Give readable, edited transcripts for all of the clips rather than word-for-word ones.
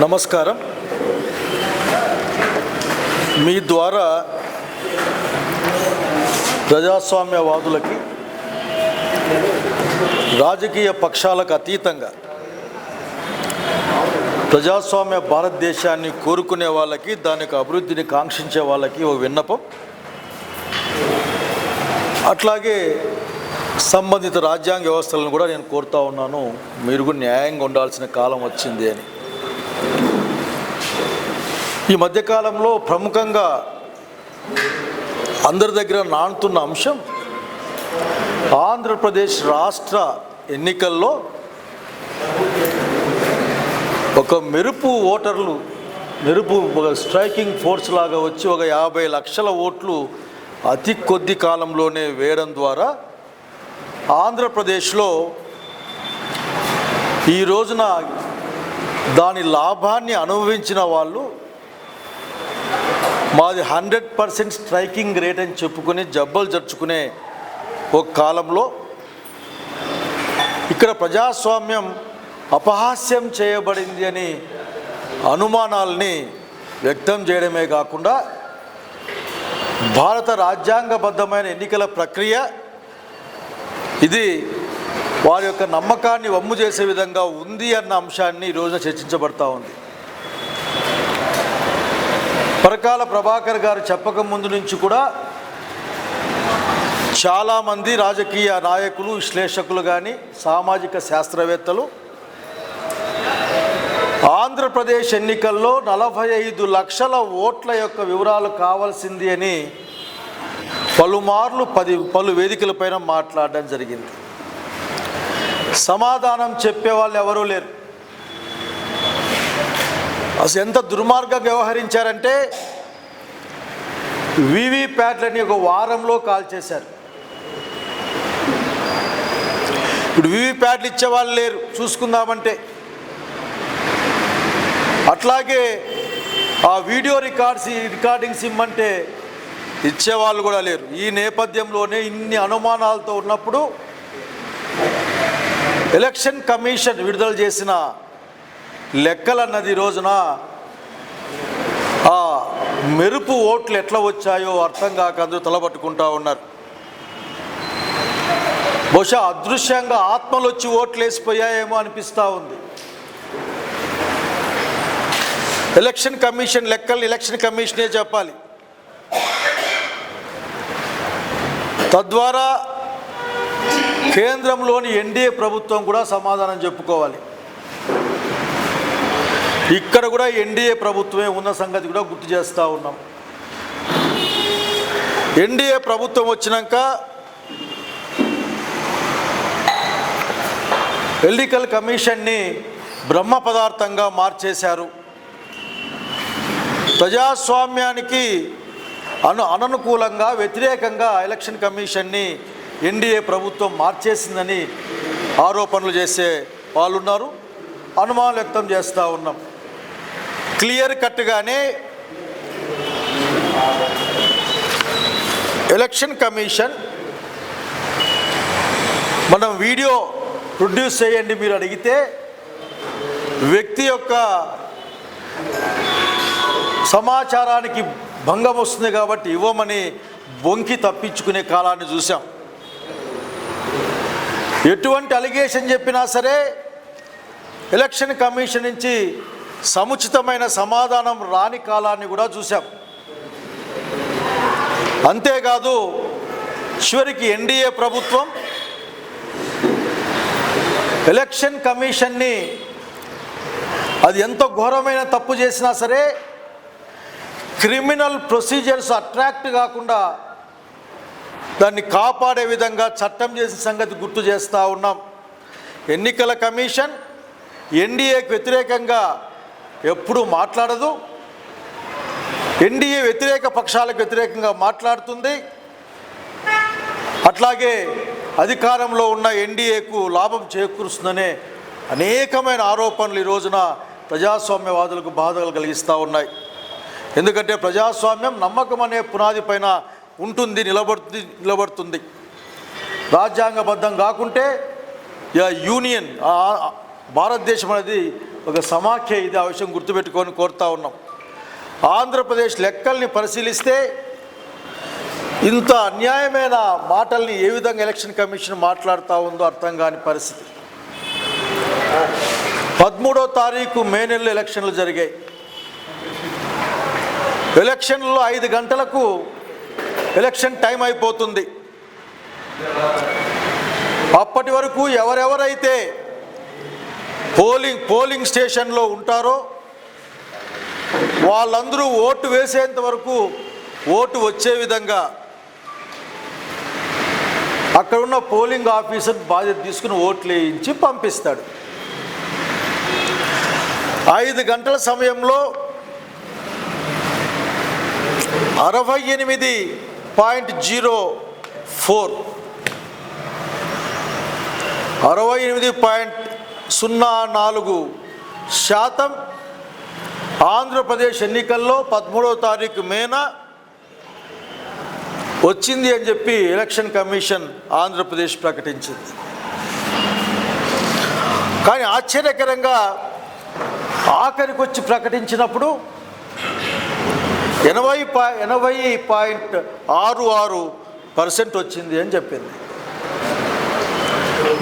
నమస్కారం. మీ ద్వారా ప్రజాస్వామ్యవాదులకి, రాజకీయ పక్షాలకు అతీతంగా ప్రజాస్వామ్య భారతదేశాన్ని కోరుకునే వాళ్ళకి, దానికి అభివృద్ధిని కాంక్షించే వాళ్ళకి ఒక విన్నపం. అట్లాగే సంబంధిత రాజ్యాంగ వ్యవస్థలను కూడా నేను కోరుతా ఉన్నాను, మీరు కూడా న్యాయంగా ఉండాల్సిన కాలం వచ్చింది అని. ఈ మధ్యకాలంలో ప్రముఖంగా అందరి దగ్గర నానుతున్న అంశం, ఆంధ్రప్రదేశ్ రాష్ట్ర ఎన్నికల్లో ఒక మెరుపు స్ట్రైకింగ్ ఫోర్స్ లాగా వచ్చి ఒక 50 లక్షల ఓట్లు అతి కొద్ది కాలంలోనే వేయడం ద్వారా ఆంధ్రప్రదేశ్లో ఈ రోజున దాని లాభాన్ని అనుభవించిన వాళ్ళు మాది 100% స్ట్రైకింగ్ రేట్ అని చెప్పుకొని జబ్బలు జరుచుకునే ఒక కాలంలో ఇక్కడ ప్రజాస్వామ్యం అపహాస్యం చేయబడింది అని అనుమానాల్ని వ్యక్తం చేయడమే కాకుండా భారత రాజ్యాంగబద్ధమైన ఎన్నికల ప్రక్రియ ఇది వారి యొక్క నమ్మకాన్ని వమ్ము చేసే విధంగా ఉంది అన్న అంశాన్ని ఈరోజున చర్చించబడతా ఉంది. పరకాల ప్రభాకర్ గారు చెప్పక ముందు నుంచి కూడా చాలామంది రాజకీయ నాయకులు, విశ్లేషకులు కానీ, సామాజిక శాస్త్రవేత్తలు ఆంధ్రప్రదేశ్ ఎన్నికల్లో 45 లక్షల ఓట్ల యొక్క వివరాలు కావాల్సింది అని పలుమార్లు పలు వేదికలపైన మాట్లాడడం జరిగింది. సమాధానం చెప్పేవాళ్ళు ఎవరూ లేరు. అసలు ఎంత దుర్మార్గంగా వ్యవహరించారంటే వీవీప్యాట్లని ఒక వారంలో కాల్చేశారు. ఇప్పుడు వీవీప్యాట్లు ఇచ్చేవాళ్ళు లేరు చూసుకుందామంటే. అట్లాగే ఆ వీడియో రికార్డింగ్స్ ఇమ్మంటే ఇచ్చేవాళ్ళు కూడా లేరు. ఈ నేపథ్యంలోనే ఇన్ని అనుమానాలతో ఉన్నప్పుడు ఎలక్షన్ కమిషన్ విడుదల చేసిన లెక్కలన్నది రోజున ఆ మెరుపు ఓట్లు ఎట్లా వచ్చాయో అర్థం కాక అందరూ తలబట్టుకుంటా ఉన్నారు. బహుశా అదృశ్యంగా ఆత్మలు వచ్చి ఓట్లు వేసిపోయాయేమో అనిపిస్తూ ఉంది. ఎలక్షన్ కమిషన్ లెక్కలు ఎలక్షన్ కమిషనే చెప్పాలి. తద్వారా కేంద్రంలోని ఎన్డీఏ ప్రభుత్వం కూడా సమాధానం చెప్పుకోవాలి. ఇక్కడ కూడా ఎన్డీఏ ప్రభుత్వమే ఉన్న సంగతి కూడా గుర్తు చేస్తూ ఉన్నాం. ఎన్డీఏ ప్రభుత్వం వచ్చినాక ఎన్నికల కమిషన్ని బ్రహ్మ పదార్థంగా మార్చేశారు. ప్రజాస్వామ్యానికి అననుకూలంగా, వ్యతిరేకంగా ఎలక్షన్ కమిషన్ని ఎన్డీఏ ప్రభుత్వం మార్చేసిందని ఆరోపణలు చేసే వాళ్ళు ఉన్నారు. అనుమానం వ్యక్తం చేస్తూ ఉన్నాం. క్లియర్ కట్గానే ఎలక్షన్ కమిషన్ మనం వీడియో ప్రొడ్యూస్ చేయండి మీరు అడిగితే వ్యక్తి యొక్క సమాచారానికి భంగం వస్తుంది కాబట్టి ఇవ్వమని బొంకి తప్పించుకునే కాలాన్ని చూసాం. ఎటువంటి అలిగేషన్ చెప్పినా సరే ఎలక్షన్ కమిషన్ నుంచి సముచితమైన సమాధానం రాని కాలాన్ని కూడా చూసాం. అంతేకాదు చివరికి ఎన్డీఏ ప్రభుత్వం ఎలక్షన్ కమిషన్ని అది ఎంత ఘోరమైన తప్పు చేసినా సరే క్రిమినల్ ప్రొసీజర్స్ అట్రాక్ట్ కాకుండా దాన్ని కాపాడే విధంగా చట్టం చేసిన సంగతి గుర్తు చేస్తూ ఉన్నాం. ఎన్నికల కమిషన్ ఎన్డీఏకి వ్యతిరేకంగా ఎప్పుడూ మాట్లాడదు. ఎన్డీఏ వ్యతిరేక పక్షాలకు వ్యతిరేకంగా మాట్లాడుతుంది. అట్లాగే అధికారంలో ఉన్న ఎన్డీఏకు లాభం చేకూరుస్తుందనే అనేకమైన ఆరోపణలు ఈ రోజున ప్రజాస్వామ్యవాదులకు బాధలు కలిగిస్తూ ఉన్నాయి. ఎందుకంటే ప్రజాస్వామ్యం నమ్మకం అనే పునాది పైన ఉంటుంది, నిలబడుతుంది. రాజ్యాంగబద్ధం కాకుంటే యూనియన్ భారతదేశం అనేది ఒక సమాఖ్య ఇది. ఆ విషయం గుర్తుపెట్టుకొని కోరుతా ఉన్నాం. ఆంధ్రప్రదేశ్ లెక్కల్ని పరిశీలిస్తే ఇంత అన్యాయమైన మాటల్ని ఏ విధంగా ఎలక్షన్ కమిషన్ మాట్లాడుతూ ఉందో అర్థం కాని పరిస్థితి. 13వ తారీఖు మే నెలలో ఎలక్షన్లు జరిగాయి. ఎలక్షన్లో 5 గంటలకు ఎలక్షన్ టైం అయిపోతుంది. అప్పటి వరకు ఎవరెవరైతే పోలింగ్ స్టేషన్లో ఉంటారో వాళ్ళందరూ ఓటు వేసేంత వరకు ఓటు వచ్చే విధంగా అక్కడ ఉన్న పోలింగ్ ఆఫీసర్ బాధ్యత తీసుకుని ఓట్లు వేయించి పంపిస్తాడు. 5 గంటల సమయంలో 68.04% ఆంధ్రప్రదేశ్ ఎన్నికల్లో 13వ తారీఖు మేన వచ్చింది అని చెప్పి ఎలక్షన్ కమిషన్ ఆంధ్రప్రదేశ్ ప్రకటించింది. కానీ ఆశ్చర్యకరంగా ఆఖరికి వచ్చి ప్రకటించినప్పుడు 80.66% వచ్చింది అని చెప్పింది.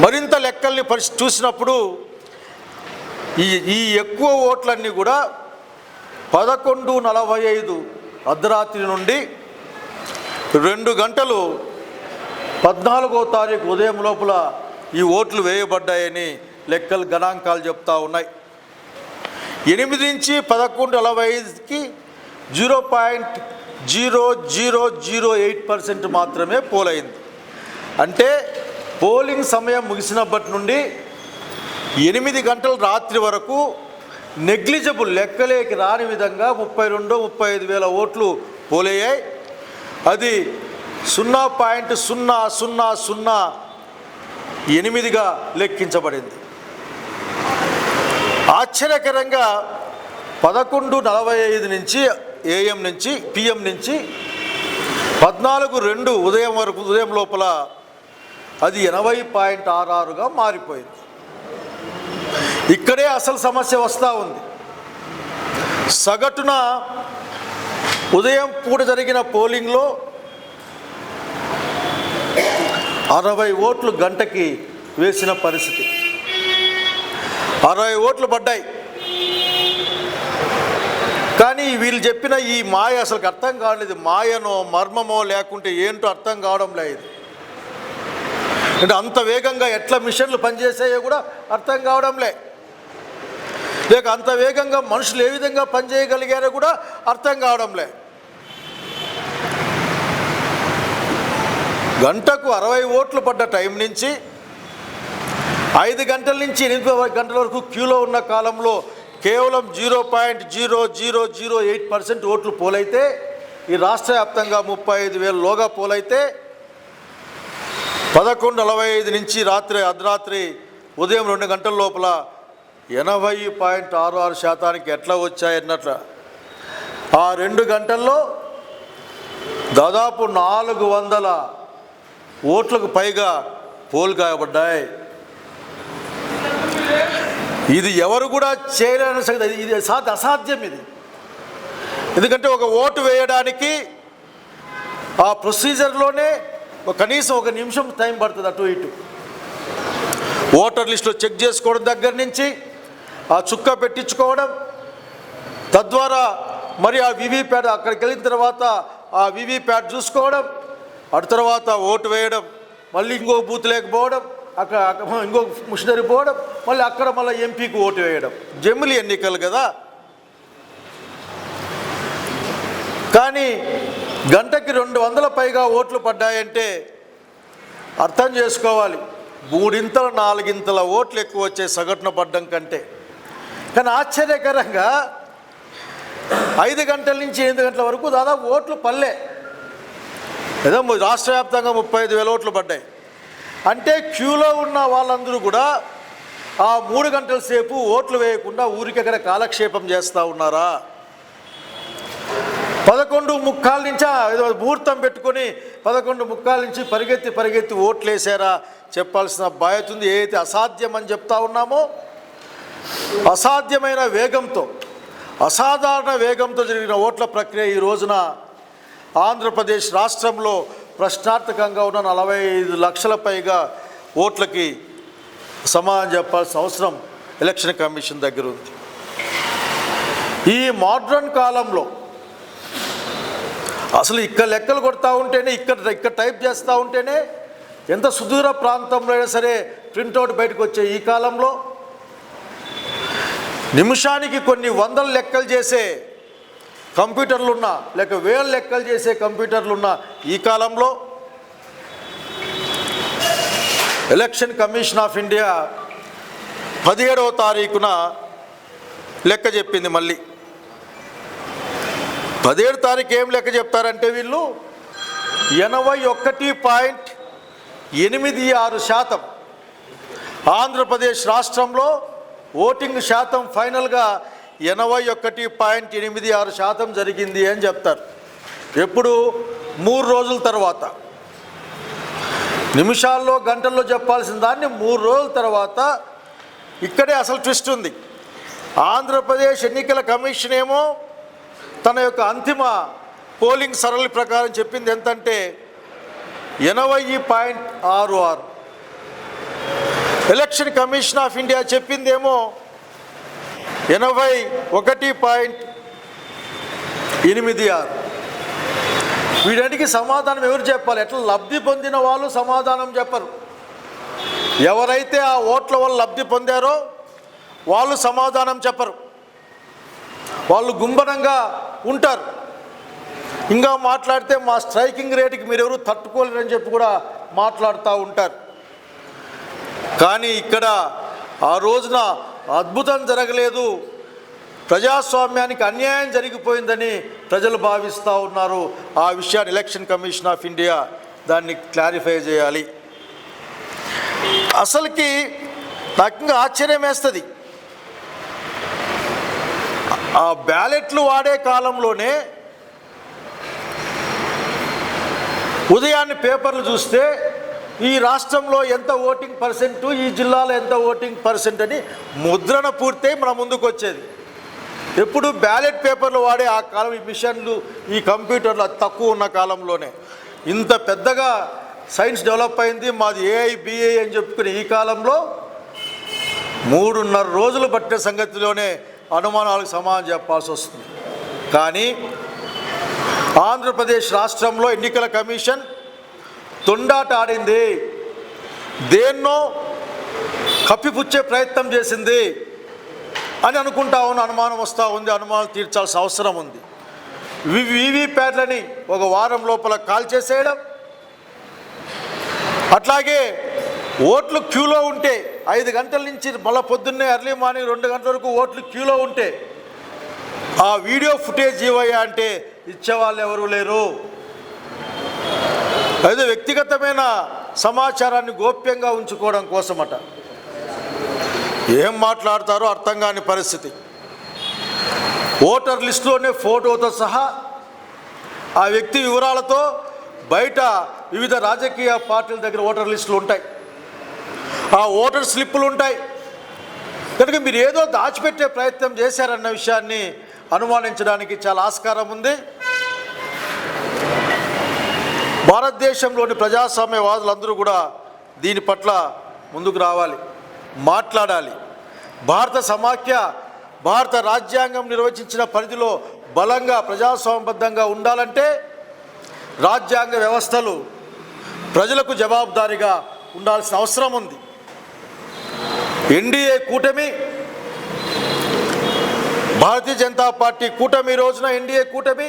మరింత లెక్కల్ని చూసినప్పుడు ఈ ఎక్కువ ఓట్లన్నీ కూడా 11:45 అర్ధరాత్రి నుండి 2 గంటలు 14వ తారీఖు ఉదయం లోపల ఈ ఓట్లు వేయబడ్డాయని లెక్కలు గణాంకాలు చెప్తా ఉన్నాయి. 8 నుంచి 11:45కి 0.0008% మాత్రమే పోలైంది. అంటే పోలింగ్ సమయం ముగిసినప్పటి నుండి 8 గంటల రాత్రి వరకు నెగ్లిజిబుల్, లెక్కలేకి రాని విధంగా 32-35 వేల ఓట్లు పోలయ్యాయి. అది 0.0008గా లెక్కించబడింది. ఆశ్చర్యకరంగా 11:45 నుంచి AM నుంచి PM నుంచి 14:02 ఉదయం లోపల అది 80.66గా మారిపోయింది. ఇక్కడే అసలు సమస్య వస్తూ ఉంది. సగటున ఉదయం పూట జరిగిన పోలింగ్లో 60 ఓట్లు గంటకి వేసిన పరిస్థితి. 60 ఓట్లు పడ్డాయి. కానీ వీళ్ళు చెప్పిన ఈ మాయ అసలు అర్థం కాలేదు. మాయనో మర్మమో లేకుంటే ఏంటో అర్థం కావడం లేదు. అంటే అంత వేగంగా ఎట్లా మిషన్లు పనిచేసాయో కూడా అర్థం కావడంలే. లేక అంత వేగంగా మనుషులు ఏ విధంగా పనిచేయగలిగారో కూడా అర్థం కావడంలే. గంటకు 60 ఓట్లు పడ్డ టైం నుంచి 5 గంటల నుంచి 8 గంటల వరకు క్యూలో ఉన్న కాలంలో కేవలం 0.0008% ఓట్లు పోలైతే, ఈ రాష్ట్ర వ్యాప్తంగా 35,000 లోగా పోలైతే 11:45 నుంచి అర్ధరాత్రి ఉదయం 2 గంటల లోపల 80.66% ఎట్లా వచ్చాయన్నట్లు. ఆ 2 గంటల్లో దాదాపు 400 ఓట్లకు పైగా పోల్ కాయబడ్డాయి. ఇది ఎవరు కూడా చేయలేని సంగతి. ఇది అసాధ్యం. ఇది ఎందుకంటే ఒక ఓటు వేయడానికి ఆ ప్రొసీజర్లోనే కనీసం 1 నిమిషం టైం పడుతుంది. అటు ఇటు ఓటర్ లిస్టులో చెక్ చేసుకోవడం దగ్గర నుంచి ఆ చుక్క పెట్టించుకోవడం, తద్వారా మరి ఆ వివిప్యాట్ అక్కడికి వెళ్ళిన తర్వాత ఆ వివిప్యాట్ చూసుకోవడం, అటు తర్వాత ఓటు వేయడం, మళ్ళీ ఇంకో బూత్ లేకపోవడం, అక్కడ ఇంకో మిషనరీ పోవడం, మళ్ళీ అక్కడ మళ్ళీ ఎంపీకి ఓటు వేయడం. జమిలి ఎన్నికలు కదా. కానీ గంటకి 200 పైగా ఓట్లు పడ్డాయంటే అర్థం చేసుకోవాలి. 3-4 ఓట్లు ఎక్కువ వచ్చే సగటున పడ్డం కంటే. కానీ ఆశ్చర్యకరంగా 5 గంటల నుంచి 8 గంటల వరకు దాదాపు ఓట్లు పల్లె. ఏదో రాష్ట్ర వ్యాప్తంగా 35,000 ఓట్లు పడ్డాయి. అంటే క్యూలో ఉన్న వాళ్ళందరూ కూడా ఆ 3 గంటల సేపు ఓట్లు వేయకుండా ఊరికెక్కడ కాలక్షేపం చేస్తూ ఉన్నారా? 11:45 నుంచి ఏదో ముహూర్తం పెట్టుకొని 11:45 నుంచి పరిగెత్తి ఓట్లు వేసారా చెప్పాల్సిన బాధ్యత ఉంది. ఏదైతే అసాధ్యం అని చెప్తా ఉన్నామో అసాధ్యమైన వేగంతో, అసాధారణ వేగంతో జరిగిన ఓట్ల ప్రక్రియ ఈ రోజున ఆంధ్రప్రదేశ్ రాష్ట్రంలో ప్రశ్నార్థకంగా ఉన్న 45 లక్షల పైగా ఓట్లకి సమాధానం చెప్పాల్సిన అవసరం ఎలక్షన్ కమిషన్ దగ్గర ఉంది. ఈ మోడ్రన్ కాలంలో అసలు ఇక్కడ లెక్కలు కొడతా ఉంటేనే, ఇక్కడ టైప్ చేస్తూ ఉంటేనే ఎంత సుదూర ప్రాంతంలో అయినా సరే ప్రింట్అవుట్ బయటకు వచ్చే ఈ కాలంలో, నిమిషానికి కొన్ని వందల లెక్కలు చేసే కంప్యూటర్లున్నా లేక వేల లెక్కలు చేసే కంప్యూటర్లున్న ఈ కాలంలో ఎలక్షన్ కమిషన్ ఆఫ్ ఇండియా 17వ తారీఖున లెక్క చెప్పింది. మళ్ళీ 17 తారీఖు ఏం లెక్క చెప్తారంటే వీళ్ళు 81.86% ఆంధ్రప్రదేశ్ రాష్ట్రంలో ఓటింగ్ శాతం ఫైనల్గా 81.86% జరిగింది అని చెప్తారు. ఎప్పుడు? 3 రోజుల తర్వాత. నిమిషాల్లో గంటల్లో చెప్పాల్సిన దాన్ని 3 రోజుల తర్వాత. ఇక్కడే అసలు ట్విస్ట్ ఉంది. ఆంధ్రప్రదేశ్ ఎన్నికల కమిషన్ ఏమో తన యొక్క అంతిమ పోలింగ్ సరళి ప్రకారం చెప్పింది ఎంతంటే 80.66. ఎలక్షన్ కమిషన్ ఆఫ్ ఇండియా చెప్పిందేమో 81.86. వీటన్నిటికీ సమాధానం ఎవరు చెప్పాలి? ఎట్లా లబ్ధి పొందిన వాళ్ళు సమాధానం చెప్పరు. ఎవరైతే ఆ ఓట్ల వల్ల లబ్ధి పొందారో వాళ్ళు సమాధానం చెప్పరు. వాళ్ళు గుంభనంగా ఉంటారు. ఇంకా మాట్లాడితే మా స్ట్రైకింగ్ రేటుకి మీరెవరు తట్టుకోలేరని చెప్పి కూడా మాట్లాడుతూ ఉంటారు. కానీ ఇక్కడ ఆ రోజున అద్భుతం జరగలేదు, ప్రజాస్వామ్యానికి అన్యాయం జరిగిపోయిందని ప్రజలు భావిస్తూ ఉన్నారు. ఆ విషయాన్ని ఎలక్షన్ కమిషన్ ఆఫ్ ఇండియా దాన్ని క్లారిఫై చేయాలి. అసలుకి నాకు ఇంకా ఆశ్చర్యం వేస్తుంది. ఆ బ్యాలెట్లు వాడే కాలంలోనే ఉదయాన్నే పేపర్లు చూస్తే ఈ రాష్ట్రంలో ఎంత ఓటింగ్ పర్సెంటు, ఈ జిల్లాలో ఎంత ఓటింగ్ పర్సెంట్ అని ముద్రణ పూర్తయి మన ముందుకు వచ్చేది. ఎప్పుడు బ్యాలెట్ పేపర్లు వాడే ఆ కాలం, ఈ మిషన్లు, ఈ కంప్యూటర్లు తక్కువ ఉన్న కాలంలోనే ఇంత పెద్దగా సైన్స్ డెవలప్ అయింది. మాది ఏఐ బిఐ అని చెప్పుకుని ఈ కాలంలో 3.5 రోజులు పట్టిన సంగతిలోనే అనుమానాలకు సమాధానం చెప్పాల్సి వస్తుంది. కానీ ఆంధ్రప్రదేశ్ రాష్ట్రంలో ఎన్నికల కమిషన్ తొండాట ఆడింది, దేన్నో కప్పిపుచ్చే ప్రయత్నం చేసింది అని అనుకుంటా ఉన్న అనుమానం వస్తూ ఉంది. అనుమానం తీర్చాల్సిన అవసరం ఉంది. వీవీప్యాట్లని ఒక వారం లోపల కాల్ చేసేయడం, అట్లాగే ఓట్లు క్యూలో ఉంటే 5 గంటల నుంచి మళ్ళీ పొద్దున్నే ఎర్లీ మార్నింగ్ 2 గంటల వరకు ఓట్లు క్యూలో ఉంటే ఆ వీడియో ఫుటేజ్ ఇవ్వయా అంటే ఇచ్చేవాళ్ళు ఎవరు లేరు. అయితే వ్యక్తిగతమైన సమాచారాన్ని గోప్యంగా ఉంచుకోవడం కోసమట. ఏం మాట్లాడతారో అర్థం కాని పరిస్థితి. ఓటర్ లిస్టులోనే ఫోటోతో సహా ఆ వ్యక్తి వివరాలతో బయట వివిధ రాజకీయ పార్టీల దగ్గర ఓటర్ లిస్టులు ఉంటాయి, ఆ ఓటర్ స్లిప్పులు ఉంటాయి. కనుక మీరు ఏదో దాచిపెట్టే ప్రయత్నం చేశారన్న విషయాన్ని అనుమానించడానికి చాలా ఆస్కారం ఉంది. భారతదేశంలోని ప్రజాస్వామ్యవాదులందరూ కూడా దీని పట్ల ముందుకు రావాలి, మాట్లాడాలి. భారత సమాఖ్య, భారత రాజ్యాంగం నిర్వచించిన పరిధిలో బలంగా ప్రజాస్వామ్యబద్ధంగా ఉండాలంటే రాజ్యాంగ వ్యవస్థలు ప్రజలకు జవాబుదారీగా ఉండాల్సిన అవసరం ఉంది. ఎన్డీఏ కూటమి, భారతీయ జనతా పార్టీ కూటమి, రోజున ఎన్డీఏ కూటమి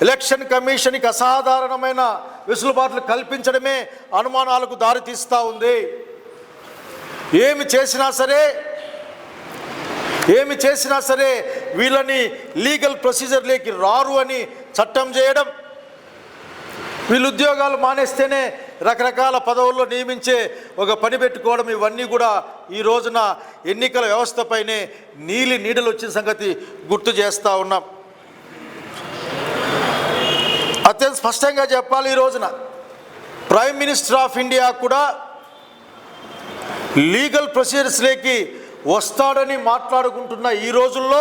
ఎలక్షన్ కమిషన్కి అసాధారణమైన వెసులుబాట్లు కల్పించడమే అనుమానాలకు దారితీస్తూ ఉంది. ఏమి చేసినా సరే వీళ్ళని లీగల్ ప్రొసీజర్లోకి రారు అని చట్టం చేయడం, వీళ్ళు ఉద్యోగాలు మానేస్తేనే రకరకాల పదవుల్లో నియమించే ఒక పని పెట్టుకోవడం, ఇవన్నీ కూడా ఈ రోజున ఎన్నికల వ్యవస్థపైనే నీడలు వచ్చిన సంగతి గుర్తు చేస్తూ ఉన్నాం. అత్యంత స్పష్టంగా చెప్పాలి, ఈ రోజున ప్రైమ్ మినిస్టర్ ఆఫ్ ఇండియా కూడా లీగల్ ప్రొసీజర్స్లోకి వస్తాడని మాట్లాడుకుంటున్న ఈ రోజుల్లో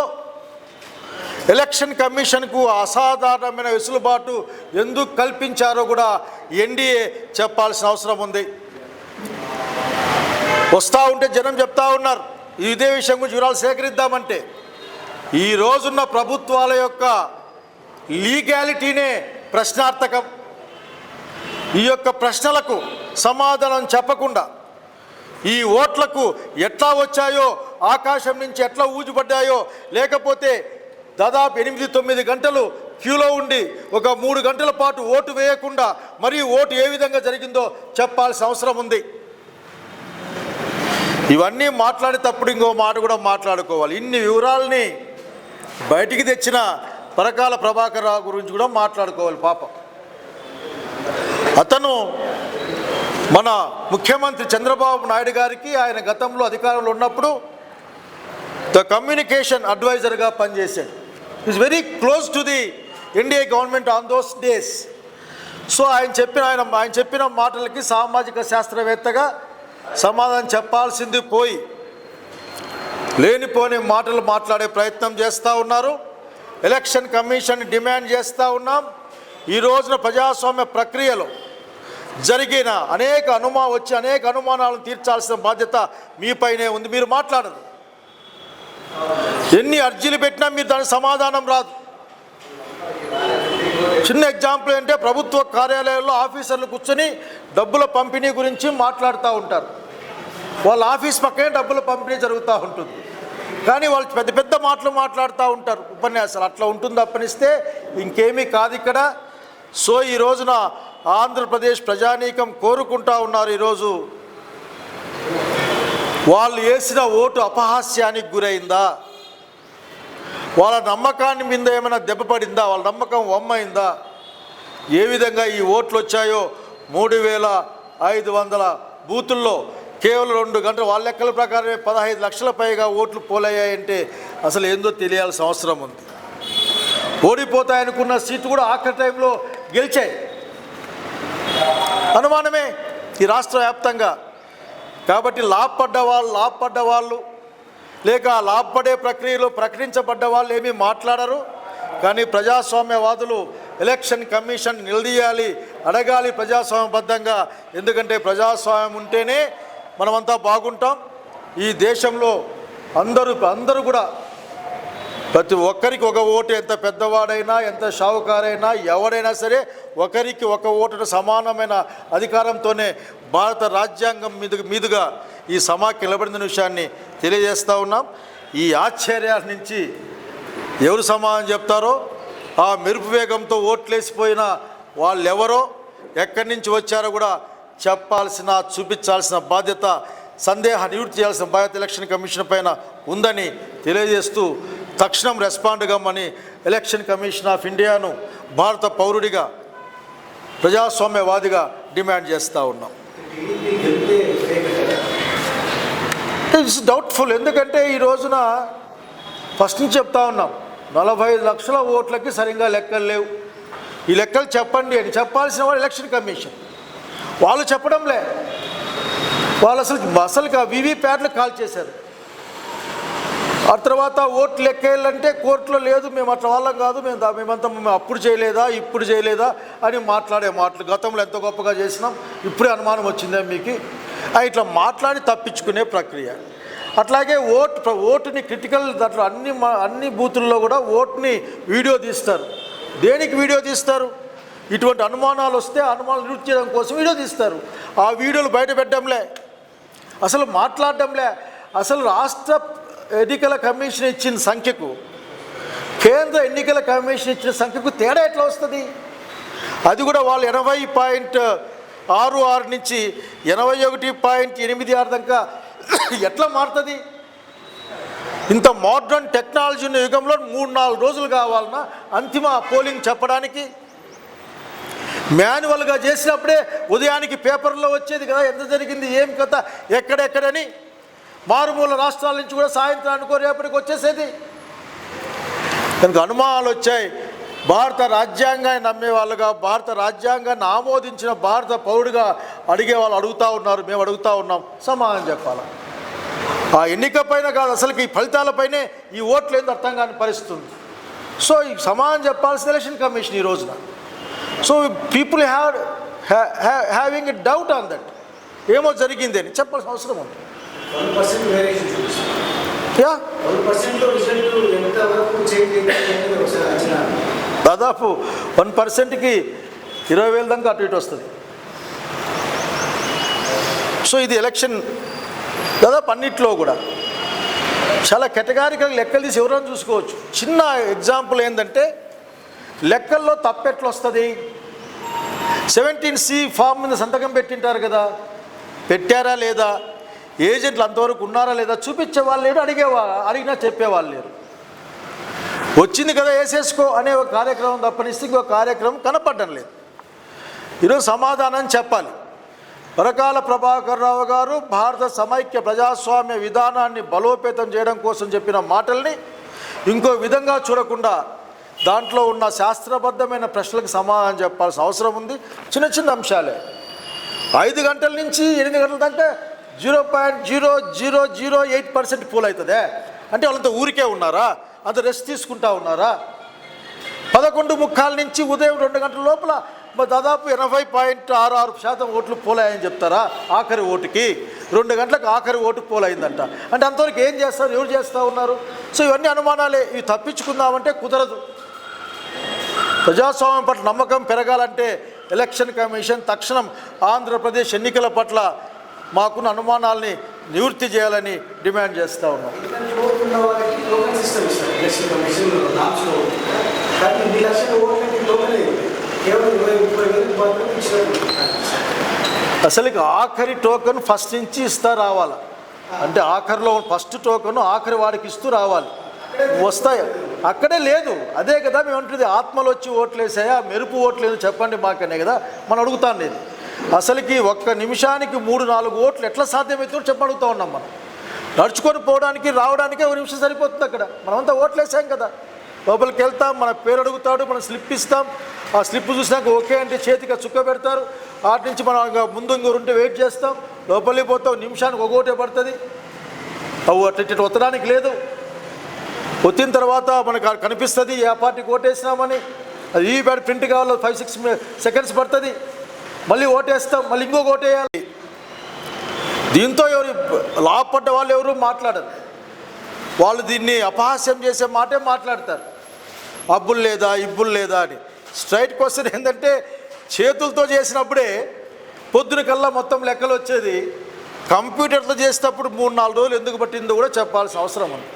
ఎలక్షన్ కమిషన్కు అసాధారణమైన వెసులుబాటు ఎందుకు కల్పించారో కూడా ఎన్డీఏ చెప్పాల్సిన అవసరం ఉంది. వస్తూ ఉంటే జనం చెప్తా ఉన్నారు, ఇదే విషయం గురించి వివరాలు సేకరిద్దామంటే ఈ రోజున్న ప్రభుత్వాల యొక్క లీగాలిటీనే ప్రశ్నార్థకం. ఈ యొక్క ప్రశ్నలకు సమాధానం చెప్పకుండా ఈ ఓట్లకు ఎట్లా వచ్చాయో, ఆకాశం నుంచి ఎట్లా ఊజిపడ్డాయో, లేకపోతే దాదాపు 8-9 గంటలు క్యూలో ఉండి ఒక 3 గంటల పాటు ఓటు వేయకుండా మరియు ఓటు ఏ విధంగా జరిగిందో చెప్పాల్సిన అవసరం ఉంది. ఇవన్నీ మాట్లాడేటప్పుడు ఇంకో మాట కూడా మాట్లాడుకోవాలి. ఇన్ని వివరాలని బయటికి తెచ్చిన పరకాల ప్రభాకర్ రావు గురించి కూడా మాట్లాడుకోవాలి. పాపం అతను మన ముఖ్యమంత్రి చంద్రబాబు నాయుడు గారికి ఆయన గతంలో అధికారంలో ఉన్నప్పుడు ద కమ్యూనికేషన్ అడ్వైజర్గా పనిచేశాడు. Is very close to the NDA government on those days. So ఆయన చెప్పిన మాటలకి సామాజిక శాస్త్రవేత్తగా సమాధానం చెప్పాల్సింది పోయి లేనిపోని మాటలు మాట్లాడే ప్రయత్నం చేస్తూ ఉన్నారు. ఎలక్షన్ కమిషన్ డిమాండ్ చేస్తూ ఉన్నాం. ఈ రోజున ప్రజాస్వామ్య ప్రక్రియలో జరిగిన అనేక అనుమానాలను తీర్చాల్సిన బాధ్యత మీపైనే ఉంది. మీరు మాట్లాడరు. ఎన్ని అర్జీలు పెట్టినా మీరు దానికి సమాధానం రాదు. చిన్న ఎగ్జాంపుల్ ఏంటంటే ప్రభుత్వ కార్యాలయాల్లో ఆఫీసర్లు కూర్చొని డబ్బుల పంపిణీ గురించి మాట్లాడుతూ ఉంటారు. వాళ్ళ ఆఫీస్ పక్కనే డబ్బుల పంపిణీ జరుగుతూ ఉంటుంది, కానీ వాళ్ళు పెద్ద పెద్ద మాటలు మాట్లాడుతూ ఉంటారు, ఉపన్యాసాలు. అట్లా ఉంటుంది తప్పనిస్తే ఇంకేమీ కాదు ఇక్కడ. సో ఈ రోజున ఆంధ్రప్రదేశ్ ప్రజానీకం కోరుకుంటా ఉన్నారు, ఈరోజు వాళ్ళు వేసిన ఓటు అపహాస్యానికి గురైందా, వాళ్ళ నమ్మకాన్ని మీద ఏమైనా దెబ్బపడిందా, వాళ్ళ నమ్మకం వమ్మైందా, ఏ విధంగా ఈ ఓట్లు వచ్చాయో 3500 బూతుల్లో కేవలం 2 గంటలు వాళ్ళ లెక్కల ప్రకారమే 15 లక్షల పైగా ఓట్లు పోలయ్యాయంటే అసలు ఏందో తెలియాల్సిన అవసరం ఉంది. ఓడిపోతాయనుకున్న సీటు కూడా ఆఖరి టైంలో గెలిచాయి. అనుమానమే ఈ రాష్ట్ర వ్యాప్తంగా. కాబట్టి లాభపడ్డ వాళ్ళు లేక లాభపడే ప్రక్రియలో ప్రకటించబడ్డ వాళ్ళు ఏమీ మాట్లాడరు. కానీ ప్రజాస్వామ్యవాదులు ఎలక్షన్ కమిషన్ నిలదీయాలి, అడగాలి ప్రజాస్వామ్యబద్ధంగా. ఎందుకంటే ప్రజాస్వామ్యం ఉంటేనే మనమంతా బాగుంటాం. ఈ దేశంలో అందరూ కూడా ప్రతి ఒక్కరికి ఒక ఓటు, ఎంత పెద్దవాడైనా ఎంత షావుకారైనా ఎవడైనా సరే ఒకరికి ఒక ఓటును సమానమైన అధికారంతోనే భారత రాజ్యాంగం మీదుగా ఈ సమాఖ్య నిలబడిన విషయాన్ని తెలియజేస్తూ ఉన్నాం. ఈ ఆశ్చర్యాల నుంచి ఎవరు సమాధానం చెప్తారో, ఆ మెరుపు వేగంతో ఓట్లేసిపోయిన వాళ్ళెవరో, ఎక్కడి నుంచి వచ్చారో కూడా చూపించాల్సిన బాధ్యత, సందేహ నివృత్తి చేయాల్సిన బాధ్యత ఎలక్షన్ కమిషన్ పైన ఉందని తెలియజేస్తూ తక్షణం రెస్పాండ్ కమ్మని ఎలక్షన్ కమిషన్ ఆఫ్ ఇండియాను భారత పౌరుడిగా ప్రజాస్వామ్యవాదిగా డిమాండ్ చేస్తూ ఉన్నాం. It's doubtful. ఎందుకంటే ఈ రోజున ఫస్ట్ నుంచి చెప్తా ఉన్నాం, 45 లక్షల ఓట్లకి సరిగ్గా లెక్కలు లేవు. ఈ లెక్కలు చెప్పండి అని చెప్పాల్సిన వాడు ఎలక్షన్ కమిషన్. వాళ్ళు చెప్పడంలే. వాళ్ళు అసలు వీవీప్యాట్లు కాల్ చేశారు. ఆ తర్వాత ఓట్లు లెక్కేయాలంటే కోర్టులో లేదు, మేము అట్లా వాళ్ళం కాదు, మేము అప్పుడు చేయలేదా ఇప్పుడు చేయలేదా అని మాట్లాడే మాటలు. గతంలో ఎంతో గొప్పగా చేసినాం, ఇప్పుడే అనుమానం వచ్చిందే మీకు, ఇట్లా మాట్లాడి తప్పించుకునే ప్రక్రియ. అట్లాగే ఓటుని క్రిటికల్ దాంట్లో అన్ని బూతుల్లో కూడా ఓటుని వీడియో తీస్తారు. దేనికి వీడియో తీస్తారు? ఇటువంటి అనుమానాలు వస్తే అనుమానాలు నివృత్తి చేయడం కోసం వీడియో తీస్తారు. ఆ వీడియోలు బయట పెట్టడంలే, అసలు మాట్లాడడంలే. అసలు రాష్ట్ర ఎన్నికల కమిషన్ ఇచ్చిన సంఖ్యకు కేంద్ర ఎన్నికల కమిషన్ ఇచ్చిన సంఖ్యకు తేడా ఎట్లా వస్తుంది? అది కూడా వాళ్ళు 80.66 నుంచి 81.86 దాకా ఎట్లా మారుతుంది? ఇంత మోడ్రన్ టెక్నాలజీ ఉన్న యుగంలో 3-4 రోజులు కావాలన్నా అంతిమ పోలింగ్ చెప్పడానికి? మాన్యువల్గా చేసినప్పుడే ఉదయానికి పేపర్లో వచ్చేది కదా, ఎంత జరిగింది, ఏం కథ, ఎక్కడెక్కడని. మారుమూల రాష్ట్రాల నుంచి కూడా సాయంత్రం రేపటికి వచ్చేసేది. కనుక అనుమానాలు వచ్చాయి. భారత రాజ్యాంగాన్ని నమ్మే వాళ్ళుగా, భారత రాజ్యాంగాన్ని ఆమోదించిన భారత పౌరుడిగా అడిగే వాళ్ళు అడుగుతూ ఉన్నారు, మేము అడుగుతూ ఉన్నాం, సమాధానం చెప్పాలి. ఆ ఎన్నిక పైన కాదు, అసలుకి ఈ ఫలితాలపైనే ఈ ఓట్లు ఏందో అర్థం కాని పరిస్థితి ఉంది. సో ఈ సమాధానం చెప్పాల్సిన ఎలక్షన్ కమిషన్ ఈ రోజున. So people having a doubt on that, ఏమో జరిగింది అని చెప్పాల్సిన అవసరం ఉంది. యా, దాదాపు 1%కి 20,000 దాకా అటు ఇటు వస్తుంది. సో ఇది ఎలక్షన్ దాదాపు అన్నిట్లో కూడా చాలా కేటగారికల్ లెక్కలు తీసి ఎవరైనా చూసుకోవచ్చు. చిన్న ఎగ్జాంపుల్ ఏంటంటే లెక్కల్లో తప్పెట్లు వస్తుంది. 17C ఫామ్ మీద సంతకం పెట్టింటారు కదా, పెట్టారా లేదా, ఏజెంట్లు అంతవరకు ఉన్నారా లేదా చూపించే వాళ్ళు లేరు, అడిగినా చెప్పేవాళ్ళు లేరు. వచ్చింది కదా వేసేసుకో అనే ఒక కార్యక్రమం తప్పనిస్తే ఇంకో కార్యక్రమం కనపడడం లేదు. ఈరోజు సమాధానం చెప్పాలి. పరకాల ప్రభాకర్ రావు గారు భారత సమైక్య ప్రజాస్వామ్య విధానాన్ని బలోపేతం చేయడం కోసం చెప్పిన మాటల్ని ఇంకో విధంగా చూడకుండా దాంట్లో ఉన్న శాస్త్రబద్ధమైన ప్రశ్నలకు సమాధానం చెప్పాల్సిన అవసరం ఉంది. చిన్న చిన్న అంశాలే. 5 గంటల నుంచి 8 గంటల దాకా 0.0008% పూల్ అవుతుందే అంటే వాళ్ళంతా ఊరికే ఉన్నారా, అంత రెస్ట్ తీసుకుంటా ఉన్నారా? 11:45 నుంచి ఉదయం 2 గంటల లోపల దాదాపు 80.66% ఓట్లు పోలాయని చెప్తారా? ఆఖరి ఓటుకి 2 గంటలకు ఆఖరి ఓటు పోలైందంట. అంటే అంతవరకు ఏం చేస్తారు, ఎవరు చేస్తూ ఉన్నారు? సో ఇవన్నీ అనుమానాలే. ఇవి తప్పించుకుందామంటే కుదరదు. ప్రజాస్వామ్యం పట్ల నమ్మకం పెరగాలంటే ఎలక్షన్ కమిషన్ తక్షణం ఆంధ్రప్రదేశ్ ఎన్నికల పట్ల మాకున్న అనుమానాల్ని నివృత్తి చేయాలని డిమాండ్ చేస్తూ ఉన్నాం. అసలుకి ఆఖరి టోకెన్ ఫస్ట్ నుంచి ఇస్తా రావాలి. అంటే ఆఖరిలో ఫస్ట్ టోకెన్ ఆఖరి వాడికి ఇస్తూ రావాలి. వస్తాయి అక్కడే లేదు. అదే కదా మేము అంటుంది, ఆత్మలు వచ్చి ఓట్లు వేసాయా, మెరుపు ఓట్లు లేదు చెప్పండి మాకనే కదా మనం అడుగుతాను. లేదు అసలుకి 1 నిమిషానికి 3-4 ఓట్లు ఎట్లా సాధ్యమవుతుందో చెప్పడుగుతూ ఉన్నాం. మనం నడుచుకొని పోవడానికి రావడానికే 1 నిమిషం సరిపోతుంది. అక్కడ మనమంతా ఓట్లు వేసాం కదా, లోపలికి వెళ్తాం, మన పేరు అడుగుతాడు, మనం స్లిప్ ఇస్తాం. ఆ స్లిప్ చూసినాక ఓకే అంటే చేతికి చుక్క పెడతారు. వాటి నుంచి మనం ముందు ఇంకొంటే వెయిట్ చేస్తాం. లోపలికి పోతాం, నిమిషానికి 1 ఓటే పడుతుంది. అవి అటు ఒత్తడానికి లేదు. వచ్చిన తర్వాత మనకు కనిపిస్తుంది ఏ పార్టీకి ఓటేసినామని. అది ఈ బ్యాడ్ ప్రింట్ కావాలి, 5-6 సెకండ్స్ పడుతుంది. మళ్ళీ ఓటేస్తాం, మళ్ళీ ఇంకొక ఓటేయాలి. దీంతో ఎవరు లాభపడ్డ వాళ్ళు ఎవరు మాట్లాడరు. వాళ్ళు దీన్ని అపహాస్యం చేసే మాటే మాట్లాడతారు. అబ్బులు లేదా, ఇబ్బులు లేదా అని. స్ట్రైట్ క్వశ్చన్ ఏంటంటే చేతులతో చేసినప్పుడే పొద్దున కల్లా మొత్తం లెక్కలు వచ్చేది. కంప్యూటర్తో చేసేటప్పుడు 3-4 రోజులు ఎందుకు పట్టిందో కూడా చెప్పాల్సిన అవసరం ఉంది.